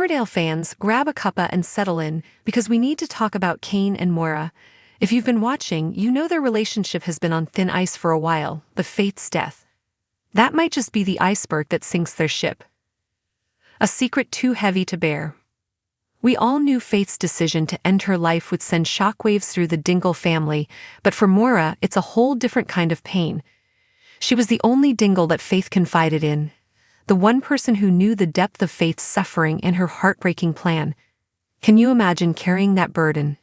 Emmerdale fans, grab a cuppa and settle in, because we need to talk about Cain and Moira. If you've been watching, you know their relationship has been on thin ice for a while, but Faith's death. That might just be the iceberg that sinks their ship. A secret too heavy to bear. We all knew Faith's decision to end her life would send shockwaves through the Dingle family, but for Moira, it's a whole different kind of pain. She was the only Dingle that Faith confided in, the one person who knew the depth of Faith's suffering and her heartbreaking plan. Can you imagine carrying that burden?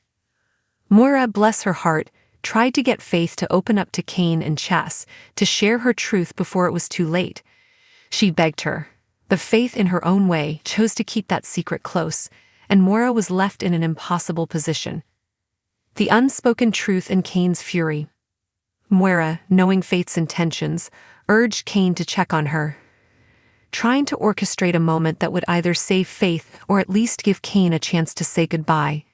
Moira, bless her heart, tried to get Faith to open up to Cain and Chas, to share her truth before it was too late. She begged her, but Faith in her own way chose to keep that secret close, and Moira was left in an impossible position. The unspoken truth and Cain's fury. Moira, knowing Faith's intentions, urged Cain to check on her, trying to orchestrate a moment that would either save Faith or at least give Cain a chance to say goodbye.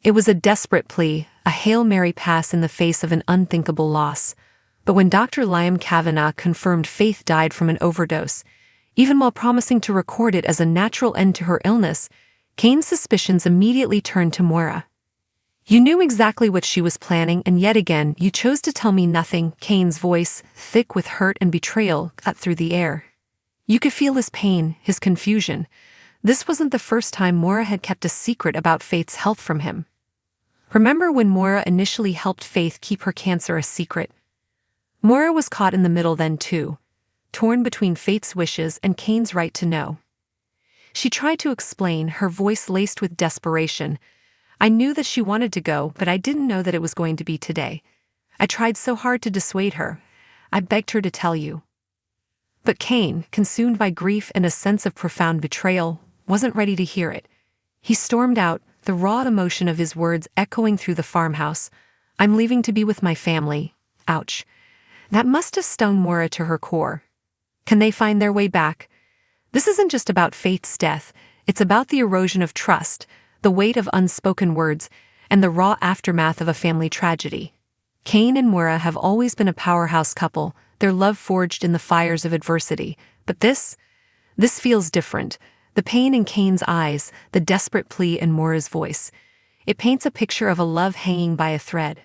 It was a desperate plea, a Hail Mary pass in the face of an unthinkable loss. But when Dr. Liam Kavanagh confirmed Faith died from an overdose, even while promising to record it as a natural end to her illness, Cain's suspicions immediately turned to Moira. "You knew exactly what she was planning, and yet again you chose to tell me nothing." Cain's voice, thick with hurt and betrayal, cut through the air. You could feel his pain, his confusion. This wasn't the first time Moira had kept a secret about Faith's health from him. Remember when Moira initially helped Faith keep her cancer a secret? Moira was caught in the middle then too, torn between Faith's wishes and Cain's right to know. She tried to explain, her voice laced with desperation. "I knew that she wanted to go, but I didn't know that it was going to be today. I tried so hard to dissuade her. I begged her to tell you." But Cain, consumed by grief and a sense of profound betrayal, wasn't ready to hear it. He stormed out, the raw emotion of his words echoing through the farmhouse. "I'm leaving to be with my family." Ouch. That must have stung Moira to her core. Can they find their way back? This isn't just about Faith's death, it's about the erosion of trust, the weight of unspoken words, and the raw aftermath of a family tragedy. Cain and Moira have always been a powerhouse couple, their love forged in the fires of adversity. But this feels different. The pain in Cain's eyes, the desperate plea in Moira's voice. It paints a picture of a love hanging by a thread.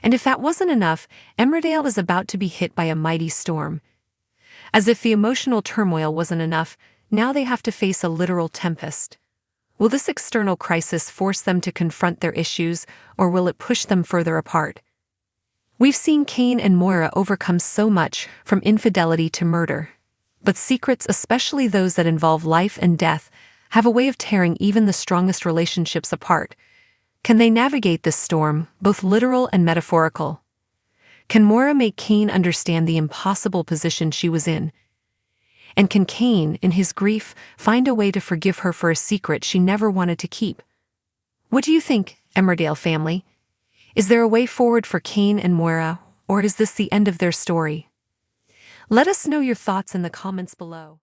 And if that wasn't enough, Emmerdale is about to be hit by a mighty storm. As if the emotional turmoil wasn't enough, now they have to face a literal tempest. Will this external crisis force them to confront their issues, or will it push them further apart? We've seen Cain and Moira overcome so much, from infidelity to murder. But secrets, especially those that involve life and death, have a way of tearing even the strongest relationships apart. Can they navigate this storm, both literal and metaphorical? Can Moira make Cain understand the impossible position she was in? And can Cain, in his grief, find a way to forgive her for a secret she never wanted to keep? What do you think, Emmerdale family? Is there a way forward for Cain and Moira, or is this the end of their story? Let us know your thoughts in the comments below.